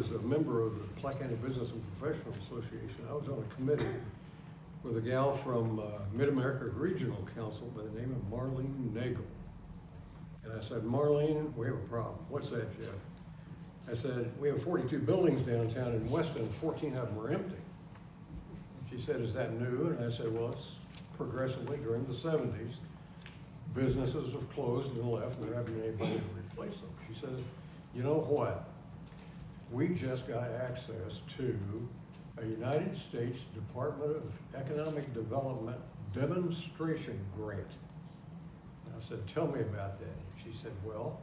was a member of the Platte County Business and Professional Association. I was on a committee with a gal from Mid-America Regional Council by the name of Marlene Nagel. And I said, Marlene, we have a problem. What's that, Jeff? I said, we have 42 buildings downtown in Weston, 14 of them are empty. She said, is that new? And I said, well, it's progressively during the 70s. Businesses have closed and left, and there haven't been anybody to replace them. She says, you know what? We just got access to a United States Department of Economic Development demonstration grant. And I said, tell me about that. She said, well,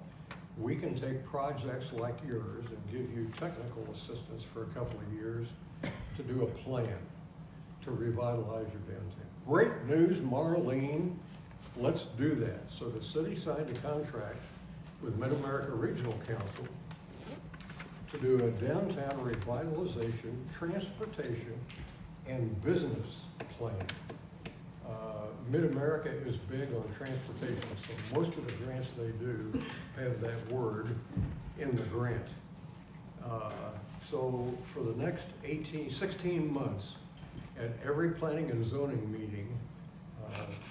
we can take projects like yours and give you technical assistance for a couple of years to do a plan to revitalize your downtown. Great news, Marlene. Let's do that. So the city signed a contract with Mid-America Regional Council to do a downtown revitalization, transportation, and business plan. Mid-America is big on transportation, so most of the grants they do have that word in the grant. So for the next 16 months, at every planning and zoning meeting,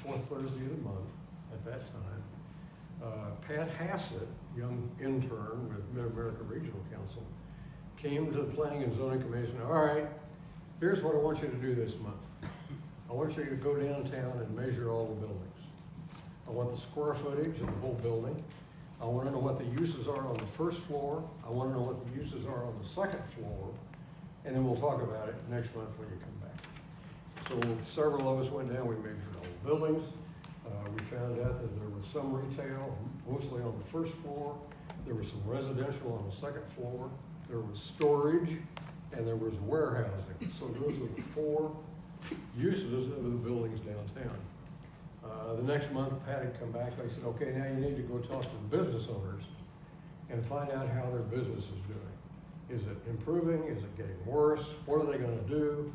fourth Thursday of the month at that time, Pat Hassett, young intern with Mid-America Regional Council, came to the Planning and Zoning Commission. All right, here's what I want you to do this month. I want you to go downtown and measure all the buildings. I want the square footage of the whole building. I want to know what the uses are on the first floor. I want to know what the uses are on the second floor. And then we'll talk about it next month when you come back. So several of us went down, we measured all the buildings. We found out that there was some retail, mostly on the first floor. There was some residential on the second floor. There was storage, and there was warehousing. So those are the four uses of the buildings downtown. The next month, Pat had come back, and I said, okay, now you need to go talk to the business owners and find out how their business is doing. Is it improving? Is it getting worse? What are they gonna do?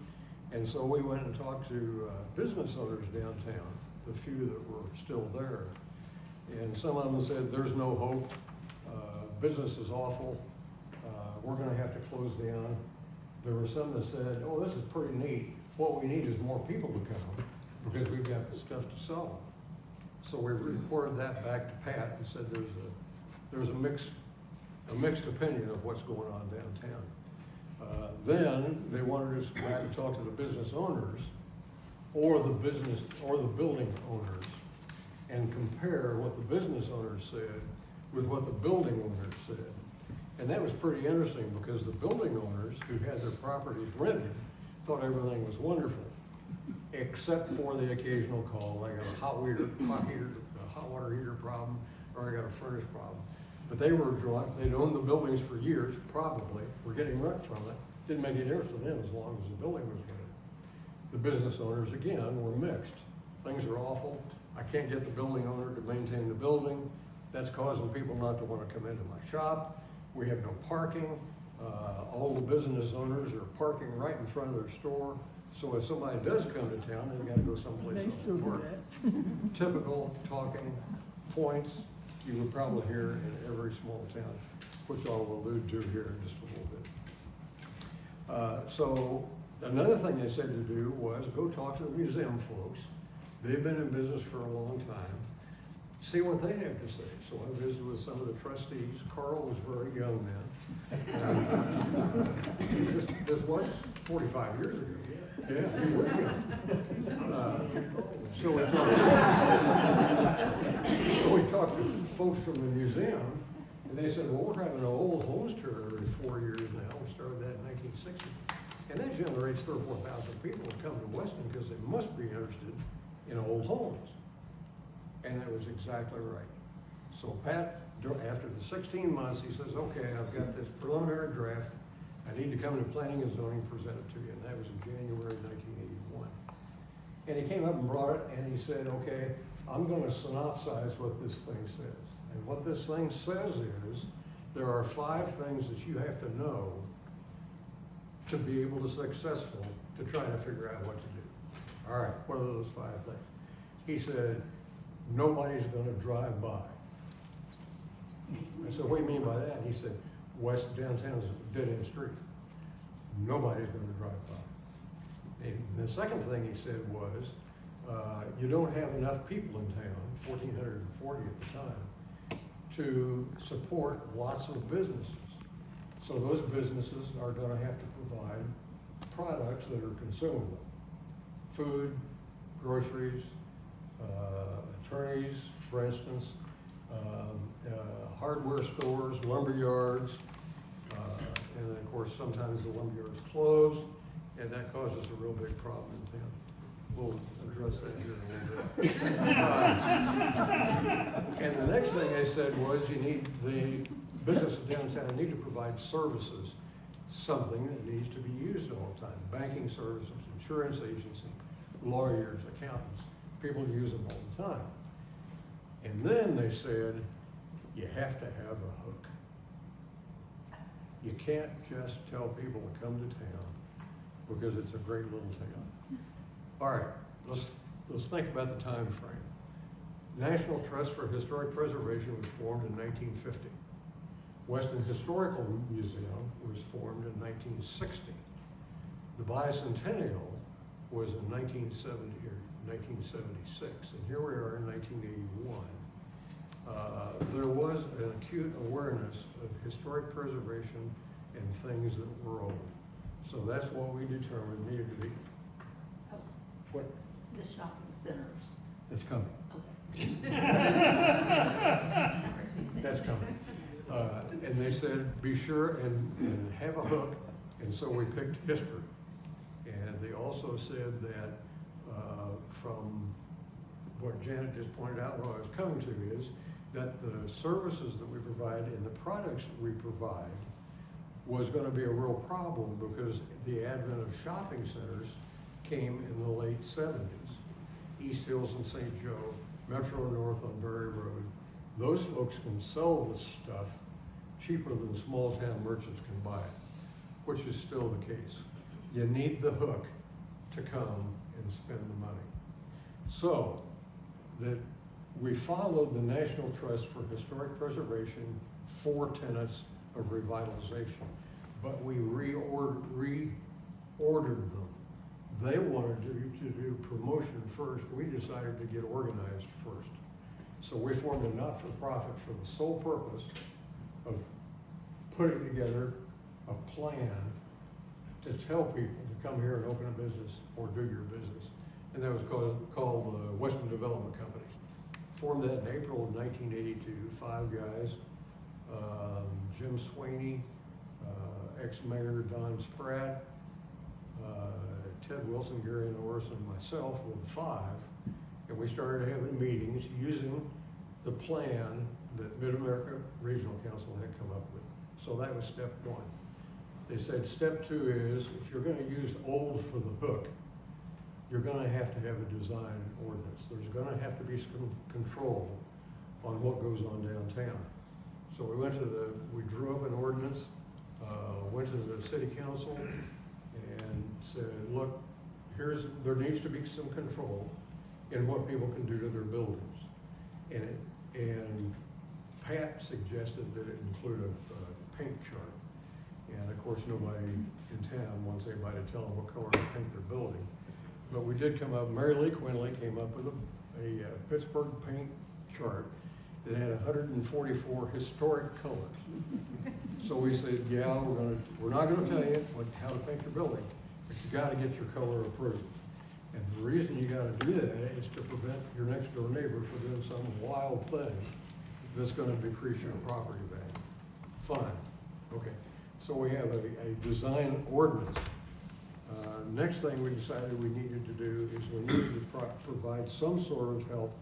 And so we went and talked to business owners downtown, the few that were still there. And some of them said, there's no hope, business is awful, we're gonna have to close down. There were some that said, oh, this is pretty neat. What we need is more people to come because we've got the stuff to sell. So we reported that back to Pat and said there's a mixed opinion of what's going on downtown. Then they wanted us to go out and talk to the business owners or the building owners and compare what the business owners said with what the building owners said. And that was pretty interesting because the building owners who had their properties rented thought everything was wonderful, except for the occasional call. I got a hot water heater problem, or I got a furnace problem. But they were they'd owned the buildings for years, probably, were getting rent from it. Didn't make any difference to them as long as the building was rented. The business owners, again, were mixed. Things are awful. I can't get the building owner to maintain the building. That's causing people not to want to come into my shop. We have no parking. All the business owners are parking right in front of their store. So if somebody does come to town, they've got to go someplace else to park. Typical talking points you would probably hear in every small town, which I'll allude to here in just a little bit. So another thing they said to do was go talk to the museum folks. They've been in business for a long time. See what they have to say. So I visited with some of the trustees. Carl was very young then. This was 45 years ago. Yeah, he was young. So we talked to folks from the museum, and they said, well, we're having an old homes tour every 4 years now. We started that in 1960. And that generates 3,000 or 4,000 people to come to Weston because they must be interested in old homes. And that was exactly right. So Pat, after the 16 months, he says, okay, I've got this preliminary draft. I need to come to planning and zoning, present it to you. And that was in January 1981. And he came up and brought it, and he said, okay, I'm going to synopsize what this thing says. And what this thing says is, there are 5 things that you have to know to be able to successful to try to figure out what to do. All right, what are those 5 things? He said, nobody's going to drive by. I said, what do you mean by that? He said, West downtown is a dead-end street. Nobody's gonna drive by. And the second thing he said was, you don't have enough people in town, 1,440 at the time, to support lots of businesses. So those businesses are gonna have to provide products that are consumable. Food, groceries, attorneys, for instance, hardware stores, lumber yards, and then of course sometimes the lumber yards close, and that causes a real big problem in town. We'll address that here in a little bit. And the next thing I said was you need, the businesses downtown need to provide services, something that needs to be used all the time. Banking services, insurance agency, lawyers, accountants, people use them all the time. And then they said, you have to have a hook. You can't just tell people to come to town because it's a great little town. All right, let's think about the time frame. National Trust for Historic Preservation was formed in 1950. Weston Historical Museum was formed in 1960. The bicentennial was in 1970 or 1976, and here we are in 1981. There was an acute awareness of historic preservation and things that were old. So that's what we determined needed to be. Oh, What? the shopping centers. It's coming. Okay. That's coming. And they said, be sure and have a hook, and so we picked history. And they also said that from what Janet just pointed out, what I was coming to is that the services that we provide and the products we provide was going to be a real problem because the advent of shopping centers came in the late 70s. East Hills and St. Joe, Metro North on Berry Road. Those folks can sell this stuff cheaper than small town merchants can buy it, which is still the case. You need the hook to come and spend the money. So that we followed the National Trust for Historic Preservation 4 tenets of revitalization, but we reordered them. They wanted to do promotion first. We decided to get organized first. So we formed a not-for-profit for the sole purpose of putting together a plan to tell people to come here and open a business or do your business. And that was called the Weston Development Company. Formed that in April of 1982, 5 guys, Jim Sweeney, ex-mayor Don Spratt, Ted Wilson, Gary Norris, and myself were the 5, and we started having meetings using the plan that Mid-America Regional Council had come up with. So that was step 1. They said step 2 is, if you're gonna use old for the hook, you're gonna have to have a design ordinance. There's gonna have to be some control on what goes on downtown. So we drew up an ordinance, went to the city council and said, look, there needs to be some control in what people can do to their buildings. And Pat suggested that it include a paint chart. And of course, nobody in town wants anybody to tell them what color to paint their building. But we did come up, Mary Lee Quinley came up with a Pittsburgh paint chart that had 144 historic colors. So we said, yeah, we're not gonna tell you how to paint your building, but you gotta get your color approved. And the reason you gotta do that is to prevent your next door neighbor from doing some wild thing that's gonna decrease your property value. Fine, okay. So we have a design ordinance. Next thing we decided we needed to do is we needed to provide some sort of help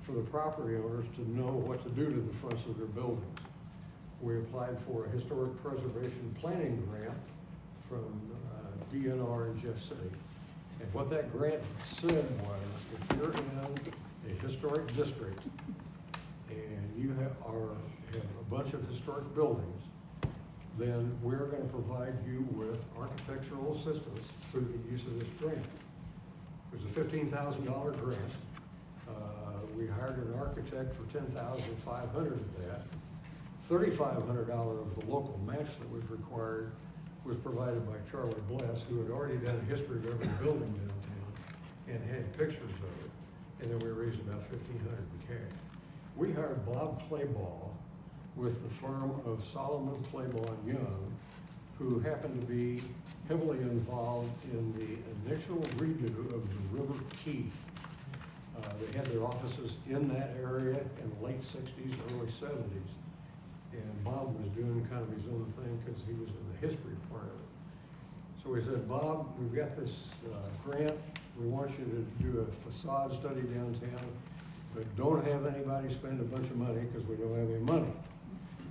for the property owners to know what to do to the fronts of their buildings. We applied for a historic preservation planning grant from DNR in Jeff City. And what that grant said was, if you're in a historic district and you have a bunch of historic buildings, then we're going to provide you with architectural assistance through the use of this grant. It was a $15,000 grant. We hired an architect for $10,500 of that. $3,500 of the local match that was required was provided by Charlie Bless, who had already done a history of every building downtown and had pictures of it. And then we raised about $1,500 in cash. We hired Bob Clayball with the firm of Solomon Clayball and Young, who happened to be heavily involved in the initial redo of the River Key. They had their offices in that area in the late 60s, early 70s. And Bob was doing kind of his own thing because he was in the history part of it. So we said, Bob, we've got this grant. We want you to do a facade study downtown, but don't have anybody spend a bunch of money because we don't have any money.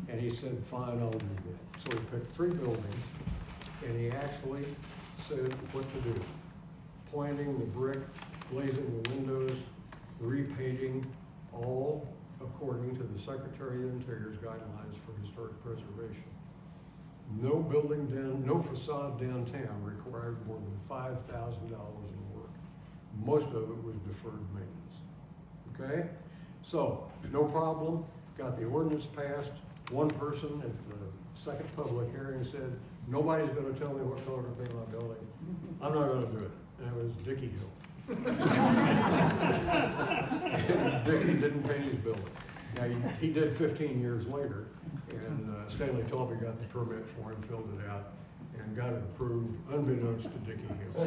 And he said, fine, I'll do that. So we picked 3 buildings, and he actually said what to do. Pointing the brick, glazing the windows, repainting, all according to the Secretary of Interior's guidelines for historic preservation. No building no facade downtown required more than $5,000 in work. Most of it was deferred maintenance. Okay? So, no problem, got the ordinance passed. One person at the second public hearing said, nobody's gonna tell me what color to paint my building. I'm not gonna do it. And it was Dickie Hill. Dickie didn't paint his building. Now, he did 15 years later, and Stanley Tolby got the permit for him, filled it out, and got it approved, unbeknownst to Dickie Hill.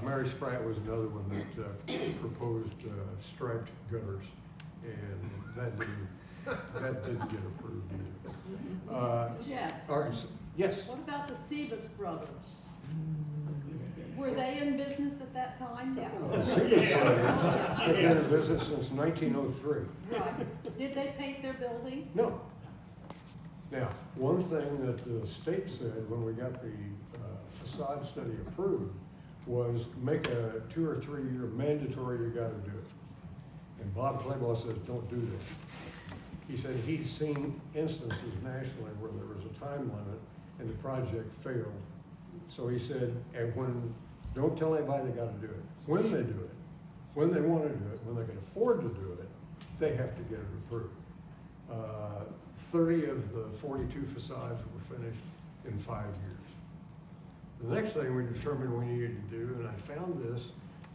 Mary Spratt was another one that proposed striped gutters, and that didn't get approved either. Jeff, All right, so, yes. what about the Sebas brothers? Were they in business at that time? They've been in business since 1903. Right. Did they paint their building? No. Now, one thing that the state said when we got the facade study approved was make a 2 or 3 year mandatory, you gotta do it. And Bob Clayball says, don't do that. He said he'd seen instances nationally where there was a time limit and the project failed. So he said, don't tell anybody they gotta do it. When they do it, when they wanna do it, when they can afford to do it, they have to get it approved. 30 of the 42 facades were finished in 5 years. The next thing we determined we needed to do, and I found this,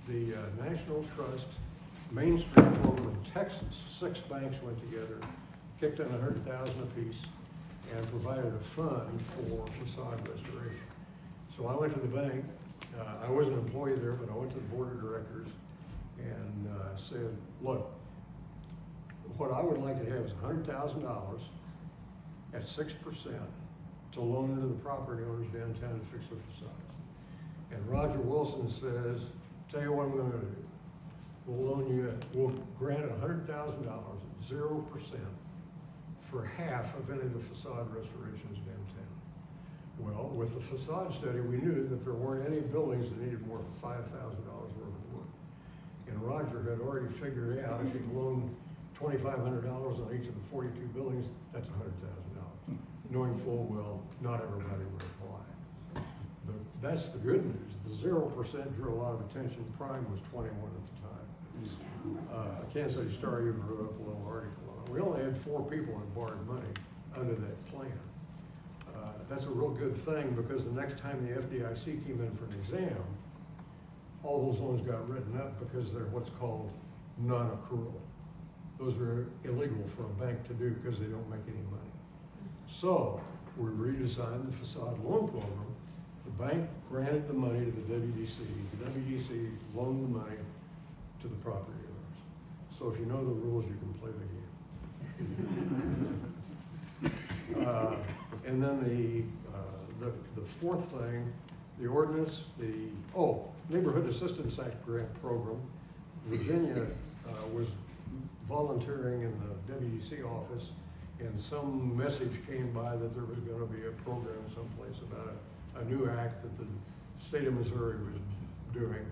the National Trust Main Street program in Texas, 6 banks went together, kicked in $100,000 apiece, and provided a fund for facade restoration. So I went to the bank. I wasn't an employee there, but I went to the board of directors and said, look, what I would like to have is $100,000 at 6% to loan to the property owners downtown to fix their facades. And Roger Wilson says, tell you what I'm gonna do. We'll grant $100,000 at 0% for half of any of the facade restorations downtown. Well, with the facade study, we knew that there weren't any buildings that needed more than $5,000 worth of work. And Roger had already figured out if he'd loaned $2,500 on each of the 42 buildings, that's $100,000. Knowing full well, not everybody would apply. That's the good news. The 0% drew a lot of attention. Prime was 21 at the time. Kansas City Star even wrote up a little article on it. We only had 4 people that borrowed money under that plan. That's a real good thing because the next time the FDIC came in for an exam, all those loans got written up because they're what's called non-accrual. Those are illegal for a bank to do because they don't make any money. So we redesigned the facade loan program. The bank granted the money to the WDC. The WDC loaned the money to the property owners. So if you know the rules, you can play the game. And then the fourth thing, the ordinance, Neighborhood Assistance Act grant program. Virginia was volunteering in the WDC office, and some message came by that there was going to be a program someplace about a new act that the state of Missouri was doing.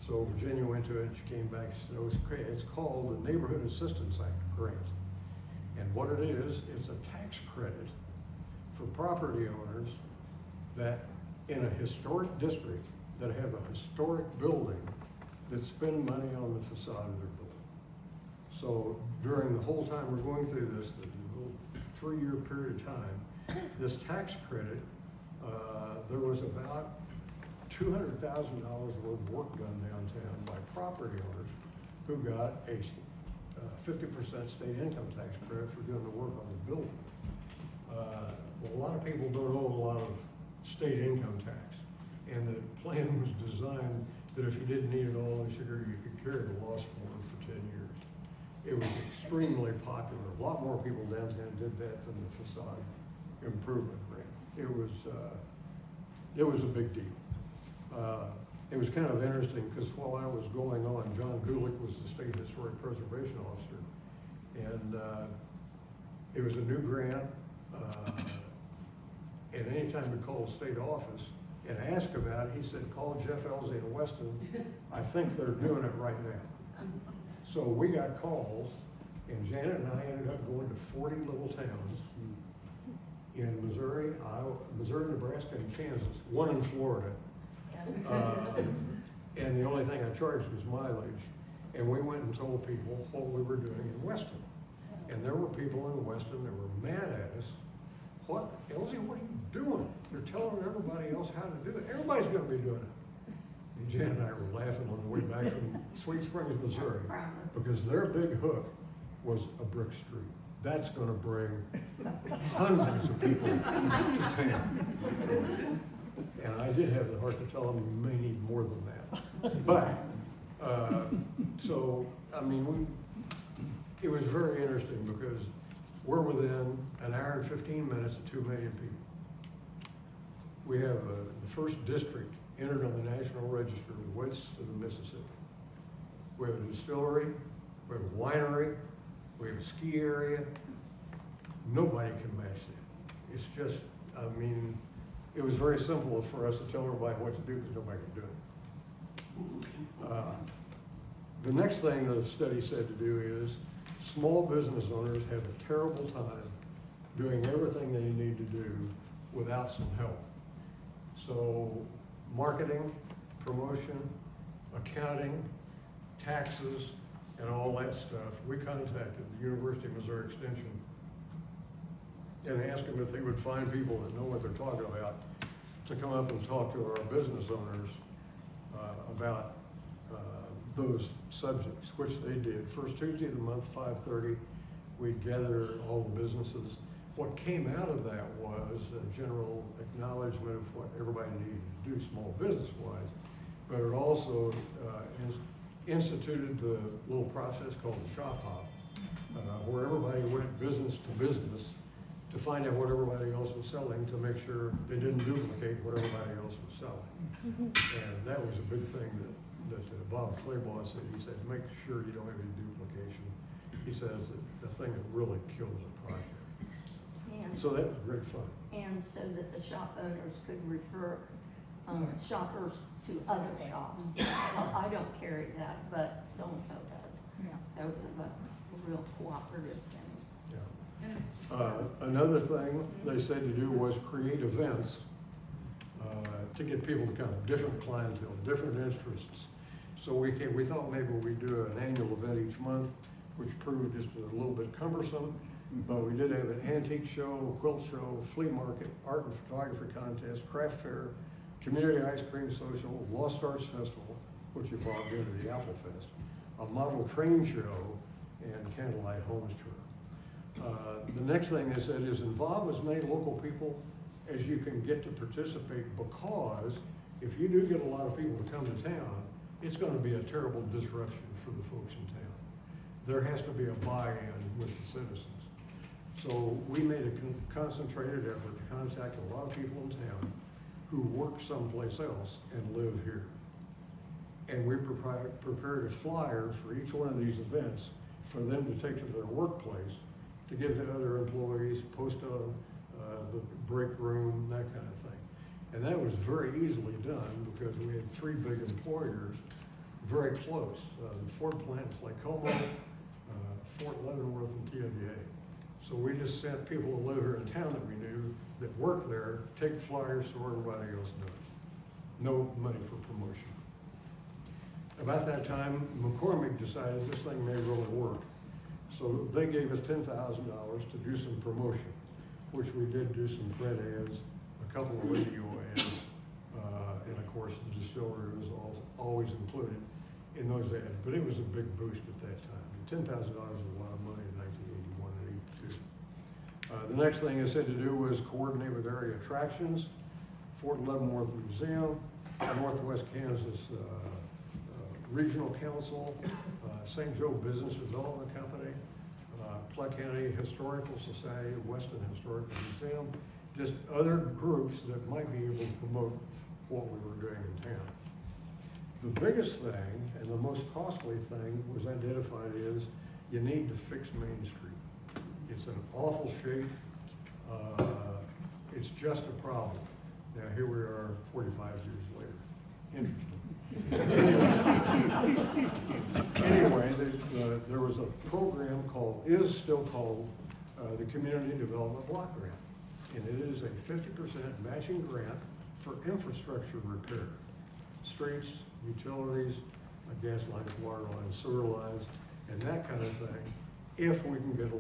So Virginia went to it, she came back, so it's called the Neighborhood Assistance Act grant. And what it is, it's a tax credit for property owners that in a historic district that have a historic building that spend money on the facade of their building. So during the whole time we're going through this, the little 3-year period of time, this tax credit, there was about $200,000 worth of work done downtown by property owners who got a 50% state income tax credit for doing the work on the building. Well, a lot of people don't owe a lot of state income tax, and the plan was designed that if you didn't need it all this year, you could carry the loss forward for 10 years. It was extremely popular. A lot more people downtown did that than the facade improvement grant. It was a big deal. It was kind of interesting because while I was going on, John Gulick was the State Historic Preservation Officer, and it was a new grant. And anytime we called the state office and asked about it, he said, call Jeff Elsea in Weston. I think they're doing it right now. So we got calls, and Janet and I ended up going to 40 little towns in Missouri, Nebraska, and Kansas, one in Florida. And the only thing I charged was mileage. And we went and told people what we were doing in Weston. And there were people in Weston that were mad at us. What, Elsea, what are you doing? You're telling everybody else how to do it. Everybody's gonna be doing it. And Jan and I were laughing on the way back from Sweet Springs, Missouri, because their big hook was a brick street. That's gonna bring hundreds of people to town. And I did have the heart to tell them you may need more than that. But, so, I mean, it was very interesting because we're within an hour and 15 minutes of 2 million people. We have the first district entered on the National Register west of the Mississippi. We have a distillery, we have a winery, we have a ski area. Nobody can match that. It's just, I mean, it was very simple for us to tell everybody what to do because nobody could do it. The next thing the study said to do is small business owners have a terrible time doing everything they need to do without some help. So marketing, promotion, accounting, taxes, and all that stuff. We contacted the University of Missouri Extension and asked them if they would find people that know what they're talking about to come up and talk to our business owners about those subjects, which they did. First Tuesday of the month, 5:30, we'd gather all the businesses. What came out of that was a general acknowledgement of what everybody needed to do small business-wise, but it also instituted the little process called the shop hop, where everybody went business to business to find out what everybody else was selling to make sure they didn't duplicate what everybody else was selling. And that was a big thing that Bob Claybaugh said. He said, make sure you don't have any duplication. He says that the thing that really kills a project. And, So that was great fun. and so that the shop owners could refer shoppers to other shops. Well, I don't carry that, but so-and-so does. Yeah. So it was a real cooperative thing. Yeah. Another thing they said to do was create events to get people to come, different clientele, different interests. So we thought maybe we'd do an annual event each month, which proved just a little bit cumbersome. But we did have an antique show, quilt show, flea market, art and photography contest, craft fair, community ice cream social, Lost Arts Festival, which evolved into the Apple Fest, a model train show, and candlelight homes tour. The next thing they said is involve as many local people as you can get to participate, because if you do get a lot of people to come to town, it's going to be a terrible disruption for the folks in town. There has to be a buy-in with the citizens. So we made a concentrated effort to contact a lot of people in town who work someplace else and live here. And we prepared a flyer for each one of these events for them to take to their workplace to give to other employees, post on the break room, that kind of thing. And that was very easily done because we had 3 big employers very close. The Ford plant, Tacoma, Fort Leavenworth, and TWA. So we just sent people who live here in town that we knew that work there, take flyers so everybody else knows. No money for promotion. About that time, McCormick decided this thing may really work. So they gave us $10,000 to do some promotion, which we did do some print ads, a couple of radio ads, and of course the distillery was always included in those ads. But it was a big boost at that time. $10,000 was a lot of money in 1981 and 82. The next thing I said to do was coordinate with area attractions, Fort Leavenworth Museum, Northwest Kansas Regional Council, St. Joe Business Development Company, Clark County Historical Society, Weston Historical Museum, just other groups that might be able to promote what we were doing in town. The biggest thing and the most costly thing was identified is you need to fix Main Street. It's in awful shape. It's just a problem. Now here we are 45 years later. Interesting. Anyway, there was a program is still called the Community Development Block Grant. And it is a 50% matching grant for infrastructure repair. Streets, utilities, gas lines, water lines, sewer lines, and that kind of thing, if we can get a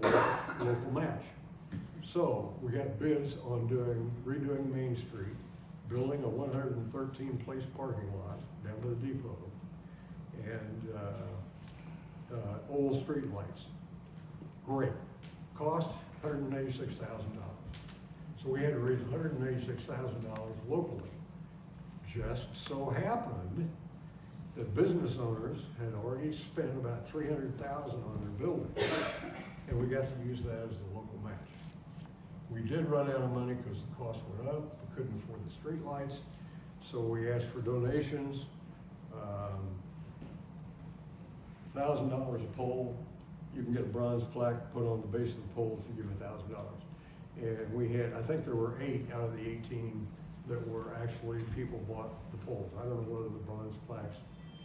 local match. So we got bids on redoing Main Street, building a 113-place parking lot down to the depot, and old street lights. Great. Cost $186,000. So we had to raise $186,000 locally. Just so happened that business owners had already spent about $300,000 on their building, and we got to use that as the local match. We did run out of money because the cost went up. We couldn't afford the street lights, so we asked for donations. $1,000 a pole. You can get a bronze plaque put on the base of the pole if you give $1,000. And we had, I think there were 8 out of the 18 that were actually, people bought the poles. I don't know whether the bronze plaques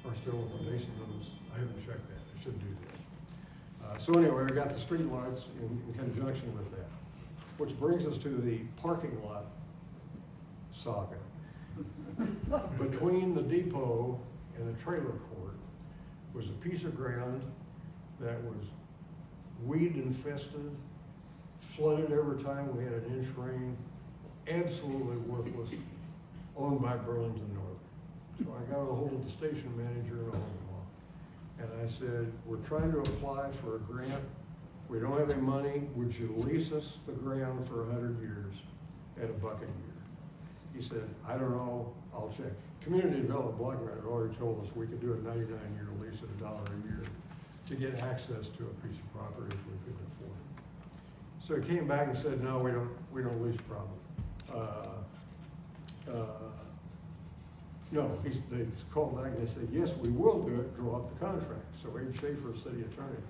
are still on the base of those. I haven't checked that. I should do that. So anyway, we got the street lights in conjunction with that. Which brings us to the parking lot saga. Between the depot and the trailer court was a piece of ground that was weed infested, flooded every time we had an inch rain, absolutely worthless, owned by Burlington Northern. So I got a hold of the station manager in Omaha, and I said, we're trying to apply for a grant. We don't have any money. Would you lease us the ground for 100 years at $1 a year? He said, I don't know, I'll check. Community Development Block Grant had already told us we could do a 99-year lease at $1 a year to get access to a piece of property if we couldn't afford it. So he came back and said, no, we don't lease property. No, they called back and they said, yes, we will do it, draw up the contract. So Abe Schaefer, city attorney,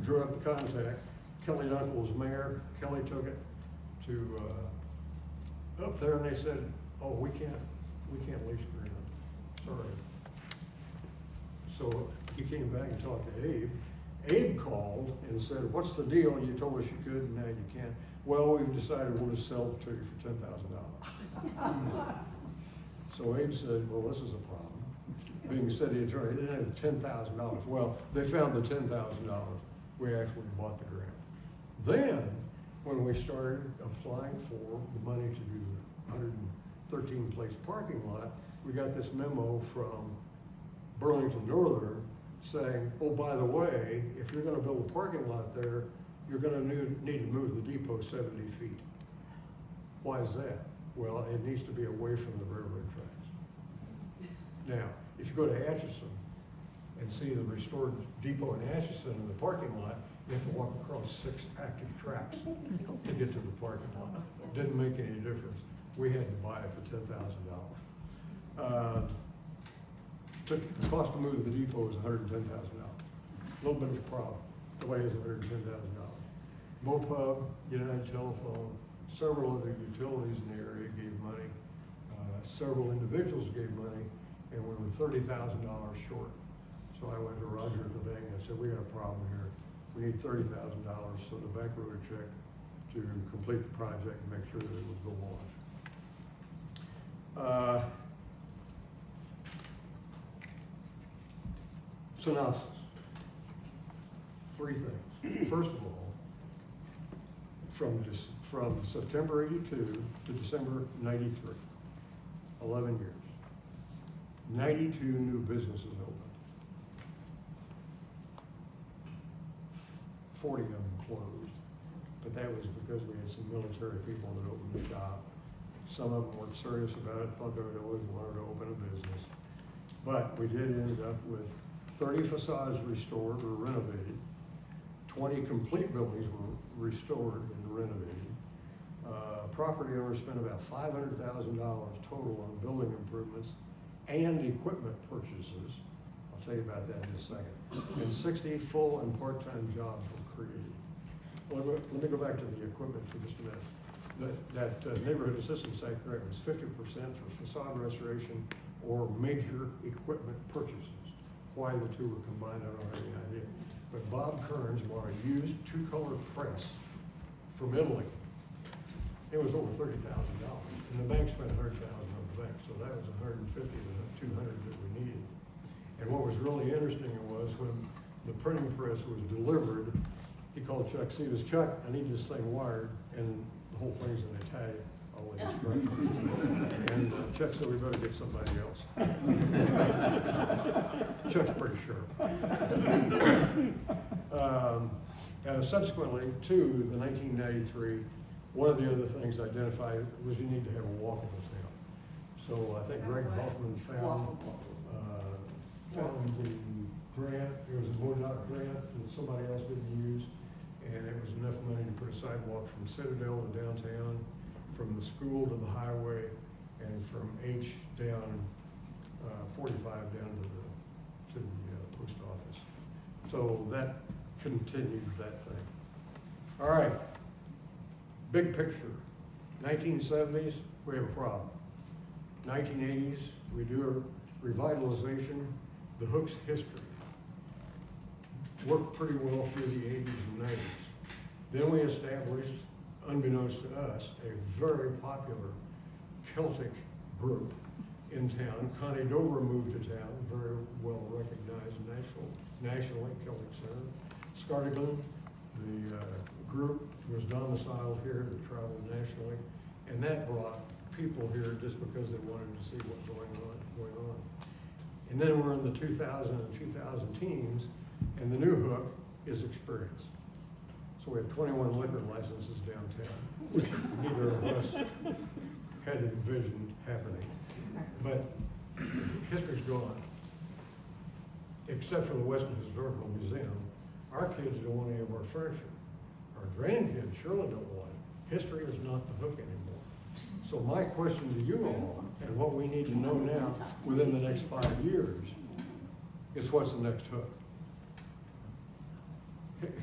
drew up the contract. Kelly Dunkel was mayor. Kelly took it to up there, and they said, oh, we can't lease ground. Sorry. So he came back and talked to Abe. Abe called and said, what's the deal? You told us you could, and now you can't. Well, we've decided we'll just sell it to you for $10,000. So Abe said, well, this is a problem. Being city attorney, they didn't have $10,000. Well, they found the $10,000. We actually bought the grant. Then, when we started applying for the money to do the 113-place parking lot, we got this memo from Burlington Northern saying, oh, by the way, if you're gonna build a parking lot there, you're gonna need to move the depot 70 feet. Why is that? Well, it needs to be away from the railroad tracks. Now, if you go to Atchison and see the restored depot in Atchison in the parking lot, you have to walk across 6 active tracks to get to the parking lot. Didn't make any difference. We had to buy it for $10,000. The cost to move the depot was $110,000. A little bit of a problem. Nobody has $110,000. MoPub, United Telephone, several other utilities in the area gave money. Several individuals gave money, and we were $30,000 short. So I went to Roger at the bank and I said, we got a problem here. We need $30,000, so the bank wrote a check to complete the project and make sure that it would go on. Synopsis. three things. First of all, from September 82 to December 93, 11 years, 92 new businesses opened. 40 of them closed, but that was because we had some military people that opened the shop. Some of them weren't serious about it, thought they would always wanted to open a business. But we did end up with 30 facades restored or renovated, 20 complete buildings were restored and renovated. Property owners spent about $500,000 total on building improvements and equipment purchases. I'll tell you about that in a second. And 60 full and part-time jobs were created. Well, let me go back to the equipment for just a minute. That neighborhood assistance act grant was 50% for facade restoration or major equipment purchases. Why the two were combined, I don't have any idea. But Bob Kearns bought a used two-color press from Italy. It was over $30,000, and the bank spent $100,000 on the bank, so that was $150 of the $200 that we needed. And what was really interesting was when the printing press was delivered, he called Chuck, see this, Chuck, I need this thing wired, and the whole thing's in Italian, all the instructions. And Chuck said, we better get somebody else. Chuck's pretty sharp. Subsequently to the 1993, one of the other things identified was you need to have a walkable town. So I think Greg Hoffman found the grant, it was a MoDOT grant that somebody else didn't use, and it was enough money to put a sidewalk from Citadel to downtown, from the school to the highway, and from H down 45 down to the post office. So that continued that thing. All right, big picture. 1970s, we have a problem. 1980s, we do a revitalization, the Hook's history. Worked pretty well through the 80s and 90s. Then we established, unbeknownst to us, a very popular Celtic group in town. Connie Dover moved to town, very well recognized nationally, Celtic Center. Scardigan, the group was domiciled here that traveled nationally, and that brought people here just because they wanted to see what's going on. And then we're in the 2000 and 2000 teens, and the new hook is experience. So we have 21 liquor licenses downtown, which neither of us had envisioned happening. But history's gone. Except for the Weston Historical Museum, our kids don't want any of our furniture. Our grandkids surely don't want it. History is not the hook anymore. So my question to you all, and what we need to know now within the next 5 years, is what's the next hook?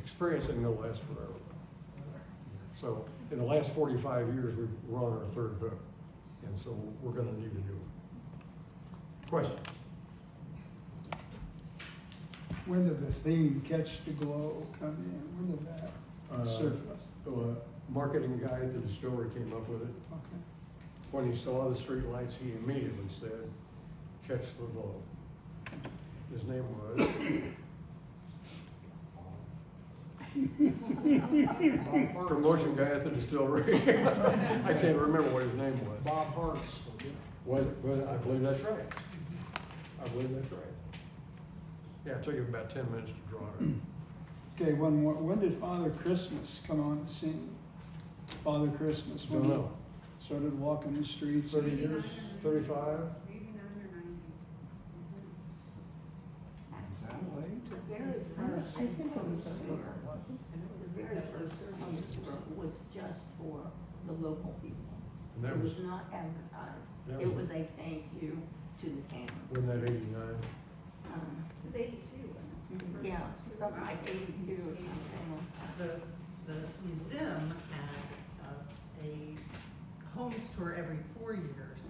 Experiencing no last forever. So in the last 45 years, we're on our third hook. And so we're gonna need a new one. Question? When did the theme Catch the Glow come in? When did that surface? Marketing guy at the distillery came up with it. Okay. When he saw the street lights, he immediately said, catch the glow. His name was promotion guy at the distillery. I can't remember what his name was. Bob Hart's. Was it? Well, I believe that's right. I believe that's right. Yeah, it took him about 10 minutes to draw it. Okay, one more. When did Father Christmas come on the scene? Father Christmas. Don't know. Started walking the streets. 30 years? 35? 89 or 90, isn't Is that late? The very first poster, the very first poster was just for the local people. And that It was, was not advertised. that It was- was a thank you to the town. wasn't that 89? it? It was 82, wasn't it? Yeah, something like 82 or something like that. The museum had a homes tour every 4 years.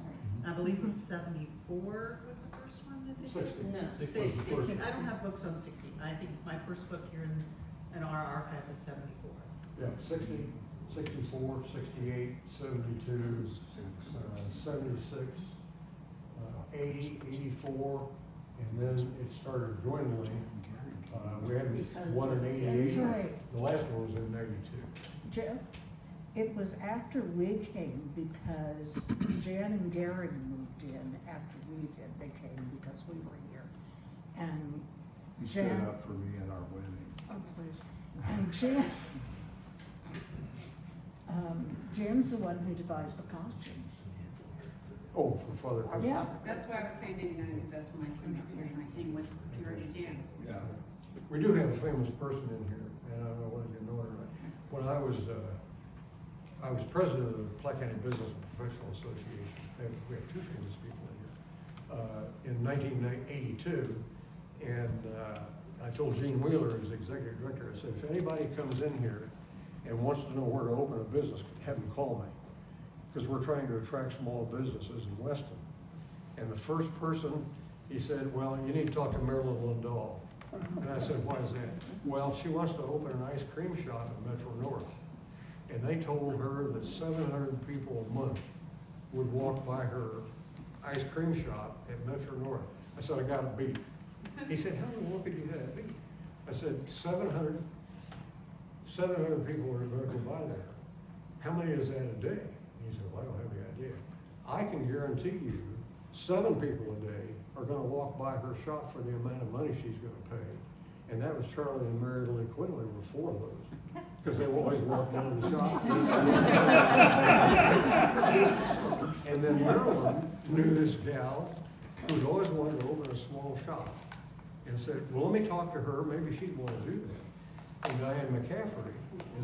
I believe it was 74 was the first one that they did? 60. No. 60. I don't have books on 60. I think my first book here in our archive is 74. Yeah, 60, 64, 68, 72, 76, 80, 84, and then it started dwindling We had Because one in of- '88. That's right. The last one was in '92. Jeff, it was after we came because Jan and Gary moved in after we did. They came because we were here. And You stood Jan, up for me at our wedding. oh please, and Jan, Jan's the one who devised the costumes. Oh, for Father Christmas. Yeah. That's why I was saying '89, because that's when I came up here, and I came with Purity Jam. Yeah. We do have a famous person in here, and I don't know whether you know her or not. When I was president of the Platte County Business and Professional Association. We have two famous people in here. In 1982, and I told Gene Wheeler, as executive director, I said, if anybody comes in here and wants to know where to open a business, have them call me. Because we're trying to attract small businesses in Weston. And the first person, he said, well, you need to talk to Marilyn Lindahl. And I said, why is that? Well, she wants to open an ice cream shop in Metro North. And they told her that 700 people a month would walk by her ice cream shop at Metro North. I said, I got it beat. He said, how in the world could you have it beat? I said, 700 people are gonna go by there. How many is that a day? He said, well, I don't have any idea. I can guarantee you, 7 people a day are gonna walk by her shop for the amount of money she's gonna pay. And that was Charlie and Mary Lee Quinley were 4 of those, because they always walked down to the shop. And then Marilyn knew this gal who'd always wanted to open a small shop, and said, well, let me talk to her, maybe she'd want to do that. And Diane McCafferty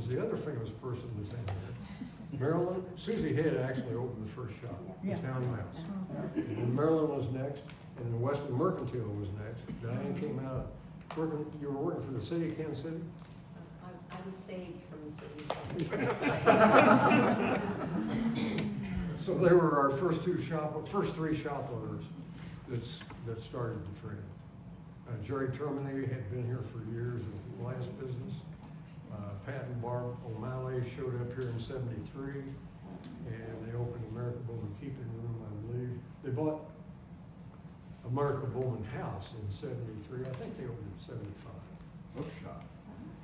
is the other famous person that's in there. Marilyn, Susie Head actually opened the first shop, the Yeah. Town Mouse. And Marilyn was next, and then Weston Mercantile was next. Diane came out, you were working for the city of Kansas City? I was saved from the city. So they were our first 3 shop owners that started the trend. Jerry Termini had been here for years in the last business. Pat and Barb O'Malley showed up here in '73, and they opened America Bowman Keeping Room, I believe. They bought America Bowman House in '73. I think they opened in '75. Bookshop.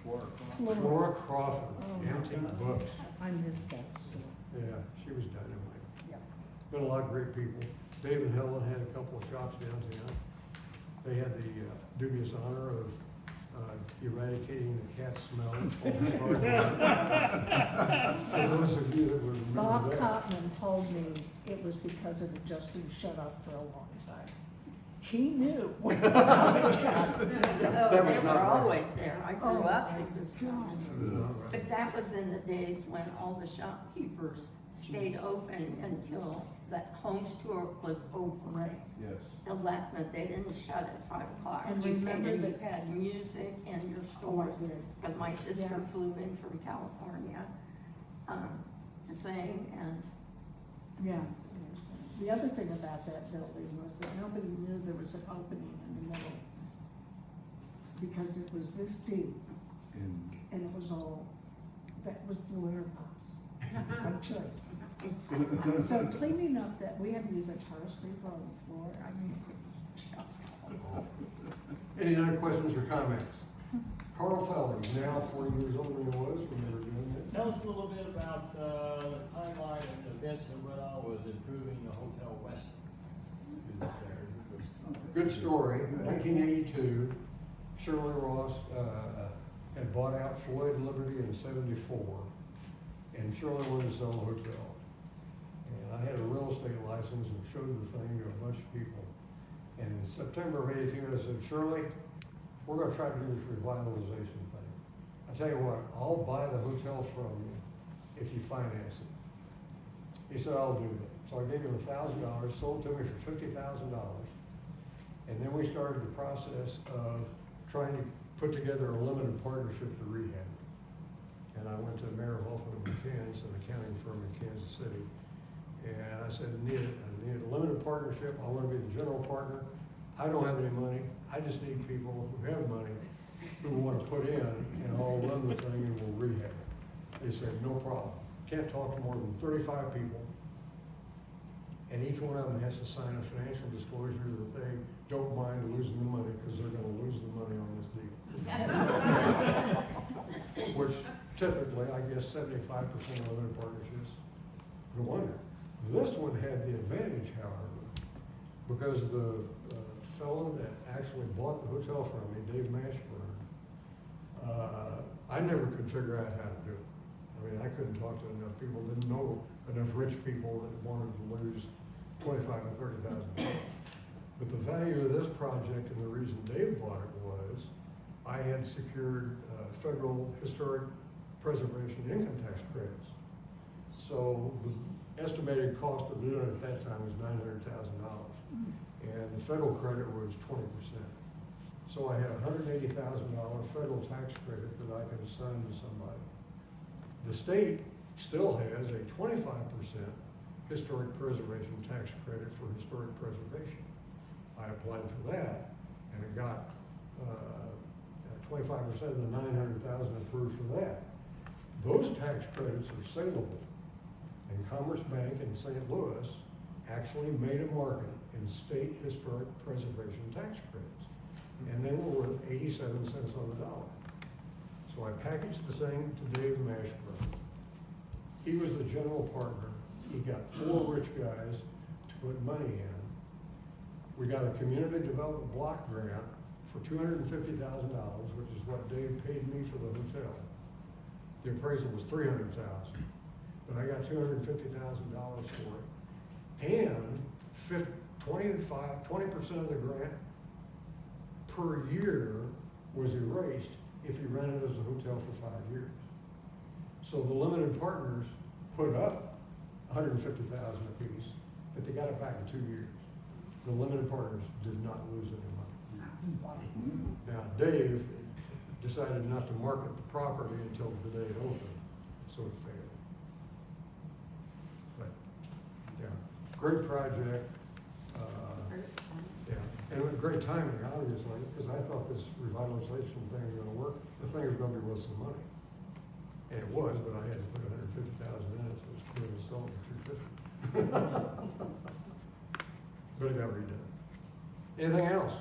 Flora Crawford. Flora Crawford, Oh, my antique God. books. I miss that still. Yeah, she was dynamite. Yeah. Been a lot of great people. Dave and Helen had a couple of shops downtown. They had the dubious honor of eradicating the cat smell. For those of you that would remember Bob that. Cotman told me it was because it had just been shut up for a long time. He knew. Oh, That was they were not right. always there. I grew Oh, up my in this God. town. But that was in the days when all the shopkeepers stayed open until that home store was over. Yes. 11, they didn't shut at 5 o'clock. And You remember came in, you that- had music in your Oh, stores. I did. Because my sister Yeah. flew in from California to sing, and Yeah. The other thing about that building was that nobody knew there was an opening in the middle. Because it was this deep and it was all, that was the warehouse of choice. So cleaning up that, we had to use a terrace paper on the floor, I mean. Any other questions or comments? Carl Felder, now 40 years older than he was when they were doing it. Tell us a little bit about the timeline and events that went on with improving the Hotel Weston. Good story. In 1982, Shirley Ross had bought out Floyd Liberty in '74, and Shirley wanted to sell the hotel. And I had a real estate license and showed the thing to a bunch of people. And in September of '82, I said, Shirley, we're gonna try to do this revitalization thing. I tell you what, I'll buy the hotel from you if you finance it. He said, I'll do that. So I gave him $1,000, sold it to me for $50,000. And then we started the process of trying to put together a limited partnership to rehab. And I went to Mayor Hoffman of Kansas, an accounting firm in Kansas City. And I said, I need a limited partnership. I want to be the general partner. I don't have any money. I just need people who have money who want to put in, and I'll run the thing and we'll rehab it. They said, no problem. Can't talk to more than 35 people. and each one of them has to sign a financial disclosure that they don't mind losing the money, because they're gonna lose the money on this deal. Which typically, I guess 75% of other partnerships, no wonder. This one had the advantage, however, because the fellow that actually bought the hotel from me, Dave Mashburn, I never could figure out how to do it. I mean, I couldn't talk to enough people, didn't know enough rich people that wanted to lose $25,000 or $30,000. But the value of this project and the reason Dave bought it was I had secured federal historic preservation income tax credits. So the estimated cost of doing it at that time was $900,000. And the federal credit was 20%. So I had a $180,000 federal tax credit that I could assign to somebody. The state still has a 25% historic preservation tax credit for historic preservation. I applied for that, and it got 25% of the $900,000 approved for that. Those tax credits are saleable, and Commerce Bank in St. Louis actually made a market in state historic preservation tax credits, and they were worth 87 cents on the dollar. So I packaged the thing to Dave Mashburn. He was the general partner. He got 4 rich guys to put money in. We got a community development block grant for $250,000, which is what Dave paid me for the hotel. The appraisal was $300,000, but I got $250,000 for it. And 20% of the grant per year was erased if you rented it as a hotel for 5 years. So the limited partners put up $150,000 apiece, but they got it back in 2 years. The limited partners did not lose any money. Now, Dave decided not to market the property until the day it opened, so it failed. But, yeah, great project. Yeah, and it was great timing, obviously, because I thought this revitalization thing was gonna work. The thing was gonna be worth some money. And it was, but I had to put $150,000 in it, so it's good to sell it for $250,000. But it got redone. Anything else?